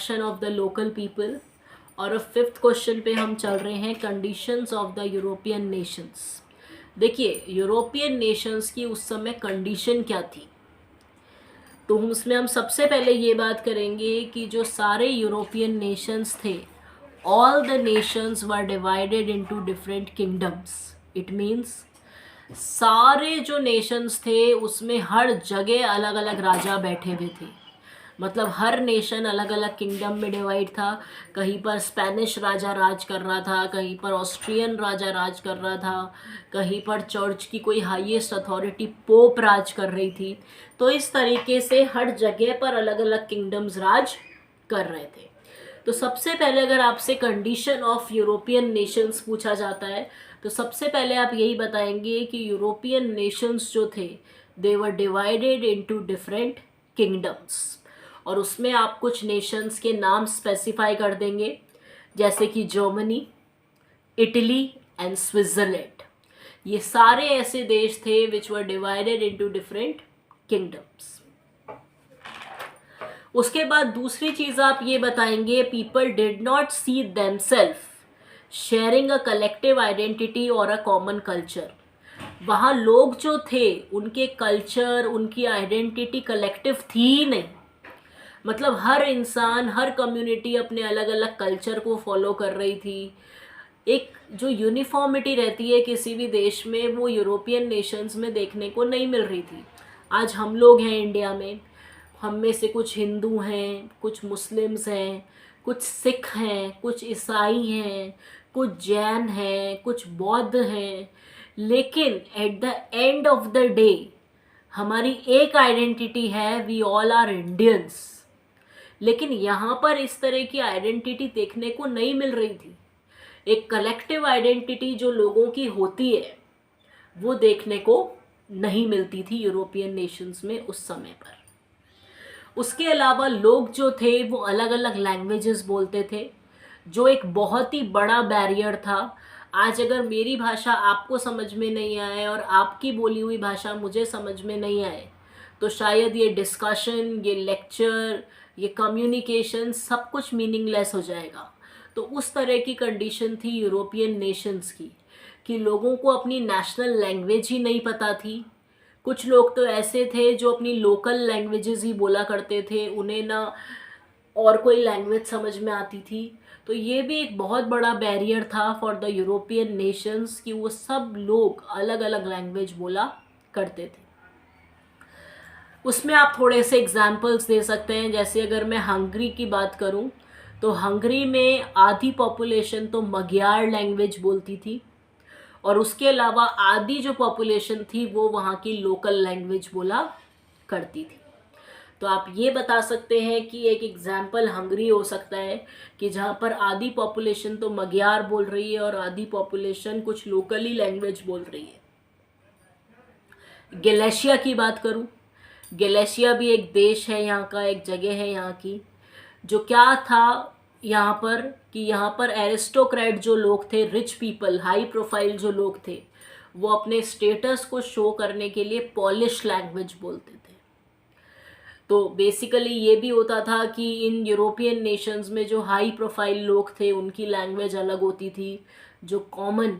Of the local people. और अब fifth question पे हम चल रहे हैं, conditions of the European Nations. देखिए, यूरोपियन नेशंस की उस समय कंडीशन क्या थी, तो उसमें हम सबसे पहले ये बात करेंगे कि जो सारे यूरोपियन नेशंस थे, all the Nations were divided into different kingdoms. It means सारे जो नेशंस थे उसमें हर जगह अलग अलग राजा बैठे हुए थे। मतलब हर नेशन अलग अलग किंगडम में डिवाइड था। कहीं पर स्पेनिश राजा राज कर रहा था, कहीं पर ऑस्ट्रियन राजा राज कर रहा था, कहीं पर चर्च की कोई हाईएस्ट अथॉरिटी पोप राज कर रही थी। तो इस तरीके से हर जगह पर अलग अलग किंगडम्स राज कर रहे थे। तो सबसे पहले अगर आपसे कंडीशन ऑफ यूरोपियन नेशंस पूछा जाता है, तो सबसे पहले आप यही बताएंगे कि यूरोपियन नेशंस जो थे, they were divided into different kingdoms. और उसमें आप कुछ नेशंस के नाम स्पेसिफाई कर देंगे, जैसे कि जर्मनी, इटली एंड स्विट्ज़रलैंड। ये सारे ऐसे देश थे which were divided into different kingdoms. उसके बाद दूसरी चीज आप ये बताएंगे, people did not see themselves sharing a collective identity और अ कॉमन कल्चर। वहाँ लोग जो थे, उनके कल्चर, उनकी आइडेंटिटी कलेक्टिव थी ही नहीं। मतलब हर इंसान, हर कम्युनिटी अपने अलग अलग कल्चर को फॉलो कर रही थी। एक जो यूनिफॉर्मिटी रहती है किसी भी देश में, वो यूरोपियन नेशंस में देखने को नहीं मिल रही थी। आज हम लोग हैं इंडिया में, हम में से कुछ हिंदू हैं, कुछ मुस्लिम्स हैं, कुछ सिख हैं, कुछ ईसाई हैं, कुछ जैन हैं, कुछ बौद्ध हैं। लेकिन at the end of the day हमारी एक आइडेंटिटी है, वी ऑल आर इंडियंस। लेकिन यहाँ पर इस तरह की आइडेंटिटी देखने को नहीं मिल रही थी। एक कलेक्टिव आइडेंटिटी जो लोगों की होती है, वो देखने को नहीं मिलती थी यूरोपियन नेशंस में उस समय पर। उसके अलावा लोग जो थे वो अलग अलग लैंग्वेजेस बोलते थे, जो एक बहुत ही बड़ा बैरियर था। आज अगर मेरी भाषा आपको समझ में नहीं आए और आपकी बोली हुई भाषा मुझे समझ में नहीं आए, तो शायद ये डिस्कशन, ये लेक्चर, ये कम्युनिकेशन सब कुछ मीनिंगलेस हो जाएगा। तो उस तरह की कंडीशन थी यूरोपियन नेशंस की, कि लोगों को अपनी नेशनल लैंग्वेज ही नहीं पता थी। कुछ लोग तो ऐसे थे जो अपनी लोकल लैंग्वेजेस ही बोला करते थे, उन्हें ना और कोई लैंग्वेज समझ में आती थी। तो ये भी एक बहुत बड़ा बैरियर था फॉर द यूरोपियन नेशंस, कि वो सब लोग अलग अलग लैंग्वेज बोला करते थे। उसमें आप थोड़े से एग्जाम्पल्स दे सकते हैं। जैसे अगर मैं हंगरी की बात करूं, तो हंगरी में आधी पॉपुलेशन तो मग्यार लैंग्वेज बोलती थी, और उसके अलावा आधी जो पॉपुलेशन थी वो वहाँ की लोकल लैंग्वेज बोला करती थी। तो आप ये बता सकते हैं कि एक एग्जाम्पल हंगरी हो सकता है, कि जहाँ पर आधी पॉपुलेशन तो मग्यार बोल रही है और आधी पॉपुलेशन कुछ लोकली लैंग्वेज बोल रही है। गैलिशिया की बात करूँ, गैलिशिया भी एक देश है, यहाँ का एक जगह है यहाँ की। जो क्या था यहाँ पर, कि यहाँ पर एरिस्टोक्रेट जो लोग थे, रिच पीपल, हाई प्रोफाइल जो लोग थे, वो अपने स्टेटस को शो करने के लिए पॉलिश लैंग्वेज बोलते थे। तो बेसिकली ये भी होता था कि इन यूरोपियन नेशंस में जो हाई प्रोफाइल लोग थे उनकी लैंग्वेज अलग होती थी। जो कॉमन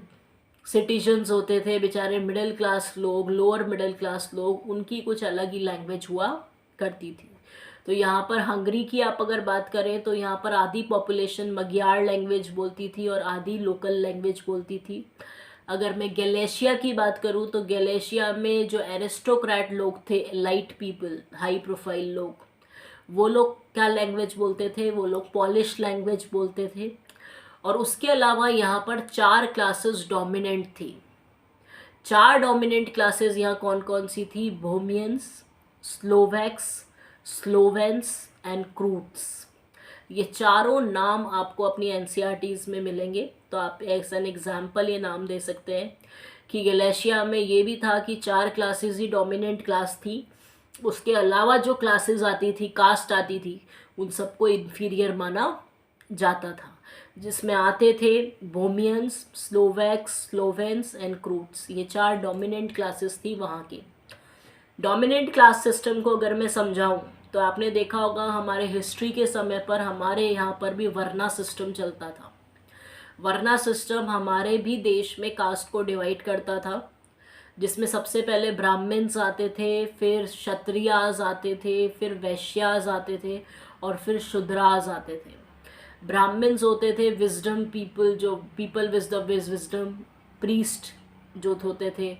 सिटीजन्स होते थे, बेचारे मिडिल क्लास लोग, लोअर मिडिल क्लास लोग, उनकी कुछ अलग ही लैंग्वेज हुआ करती थी। तो यहाँ पर हंगरी की आप अगर बात करें, तो यहाँ पर आधी पॉपुलेशन मग्यार लैंग्वेज बोलती थी और आधी लोकल लैंग्वेज बोलती थी। अगर मैं गैलिशिया की बात करूँ, तो गैलिशिया में जो एरिस्टोक्रेट लोग थे, एलाइट पीपल, हाई प्रोफाइल लोग, वो लोग क्या लैंग्वेज बोलते थे, वो लोग पॉलिश लैंग्वेज बोलते थे। और उसके अलावा यहाँ पर 4 क्लासेस डोमिनेंट थी। 4 डोमिनेंट क्लासेस यहाँ कौन कौन सी थी? बोहेमियंस, स्लोवैक्स, स्लोवेंस एंड क्रूट्स। ये चारों नाम आपको अपनी एनसीईआरटीज में मिलेंगे। तो आप एज एन एग्जाम्पल ये नाम दे सकते हैं कि गैलिशिया में ये भी था कि 4 क्लासेस ही डोमिनेंट क्लास थी। उसके अलावा जो क्लासेस आती थी, कास्ट आती थी, उन सबको इन्फीरियर माना जाता था, जिसमें आते थे बोहेमियंस, स्लोवैक्स, स्लोवेंस एंड क्रूट्स। ये 4 डोमिनेंट क्लासेस थी वहाँ की। डोमिनेंट क्लास सिस्टम को अगर मैं समझाऊँ, तो आपने देखा होगा हमारे हिस्ट्री के समय पर हमारे यहाँ पर भी वर्ना सिस्टम चलता था। वर्ना सिस्टम हमारे भी देश में कास्ट को डिवाइड करता था, जिसमें सबसे पहले ब्राह्मण्स आते थे, फिर क्षत्रियाज आते थे, फिर वैश्याज आते थे और फिर शूद्राज आते थे। ब्राह्मण्स होते थे विजडम पीपल, जो people with the wisdom, priest जो होते थे,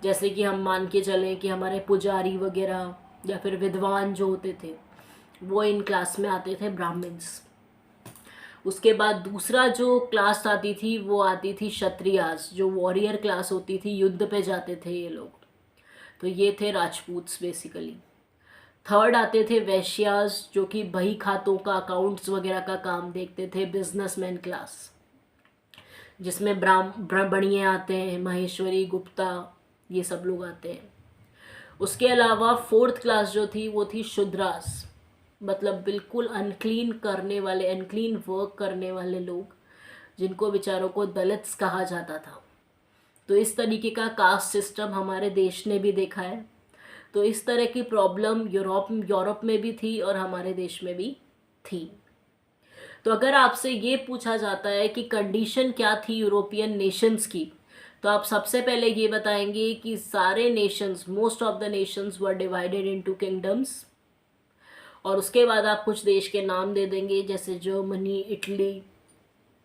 जैसे कि हम मान के चलें कि हमारे पुजारी वगैरह या फिर विद्वान जो होते थे वो इन क्लास में आते थे, ब्राह्मण्स। उसके बाद दूसरा जो क्लास आती थी वो आती थी क्षत्रियास, जो वॉरियर क्लास होती थी, युद्ध पे जाते थे ये लोग, तो ये थे राजपूत्स बेसिकली। थर्ड आते थे वैश्यास, जो कि बही खातों का, अकाउंट्स वगैरह का काम देखते थे, बिजनेसमैन क्लास, जिसमें ब्राह्मणिये आते हैं, महेश्वरी, गुप्ता, ये सब लोग आते हैं। उसके अलावा फोर्थ क्लास जो थी वो थी शूद्रास, मतलब बिल्कुल अनक्लीन करने वाले, अनक्लीन वर्क करने वाले लोग, जिनको बेचारों को दलित्स कहा जाता था। तो इस तरीके का कास्ट सिस्टम हमारे देश ने भी देखा है। तो इस तरह की प्रॉब्लम यूरोप में भी थी और हमारे देश में भी थी। तो अगर आपसे ये पूछा जाता है कि कंडीशन क्या थी यूरोपियन नेशंस की, तो आप सबसे पहले ये बताएंगे कि सारे Nations, most of the Nations were divided into kingdoms, और उसके बाद आप कुछ देश के नाम दे देंगे, जैसे जर्मनी, इटली,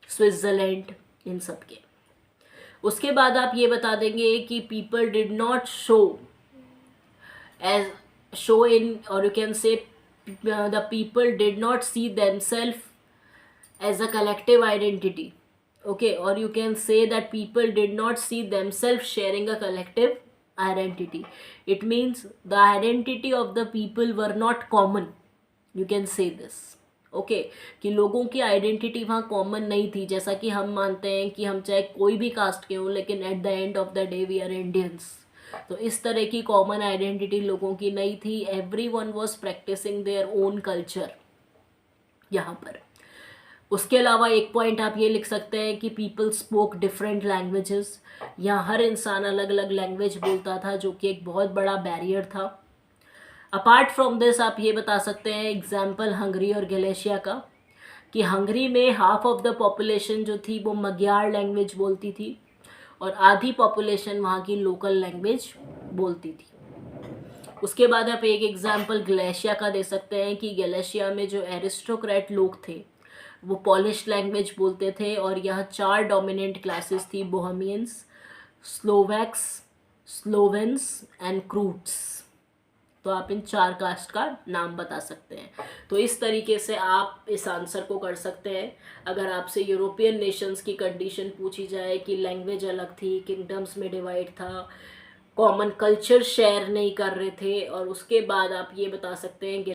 स्विट्ज़रलैंड, इन सब के। उसके बाद आप ये बता देंगे कि people did not show in, और you can say the people did not see themselves as a collective identity, okay, or you can say that people did not see themselves sharing a collective identity. It means the identity of the people were not common, you can say this, okay, कि लोगों की identity वहाँ common नहीं थी। जैसा कि हम मानते हैं कि हम चाहे कोई भी कास्ट के हों, लेकिन at the end of the day we are Indians. तो इस तरह की कॉमन आइडेंटिटी लोगों की नहीं थी। Everyone was practising their own culture यहाँ पर। उसके अलावा एक पॉइंट आप ये लिख सकते हैं कि पीपल स्पोक डिफरेंट लैंग्वेजेस। यहाँ हर इंसान अलग अलग लैंग्वेज बोलता था, जो कि एक बहुत बड़ा बैरियर था। अपार्ट फ्रॉम दिस आप ये बता सकते हैं एग्जाम्पल हंगरी और गलेशिया का, कि हंगरी में हाफ ऑफ द पॉपुलेशन जो थी वो मग्यार लैंग्वेज बोलती थी और आधी पॉपुलेशन वहाँ की लोकल लैंग्वेज बोलती थी। उसके बाद आप एक एग्जाम्पल गलेशिया का दे सकते हैं कि गलेशिया में जो एरिस्टोक्रेट लोग थे वो पॉलिश लैंग्वेज बोलते थे, और यहाँ 4 डोमिनेंट क्लासेस थी, बोहेमियंस, स्लोवैक्स, स्लोवेंस एंड क्रूट्स। तो आप इन 4 कास्ट का नाम बता सकते हैं। तो इस तरीके से आप इस आंसर को कर सकते हैं। अगर आपसे यूरोपियन नेशंस की कंडीशन पूछी जाए कि लैंग्वेज अलग थी, किंगडम्स में डिवाइड था, कॉमन कल्चर शेयर नहीं कर रहे थे, और उसके बाद आप ये बता सकते हैं कि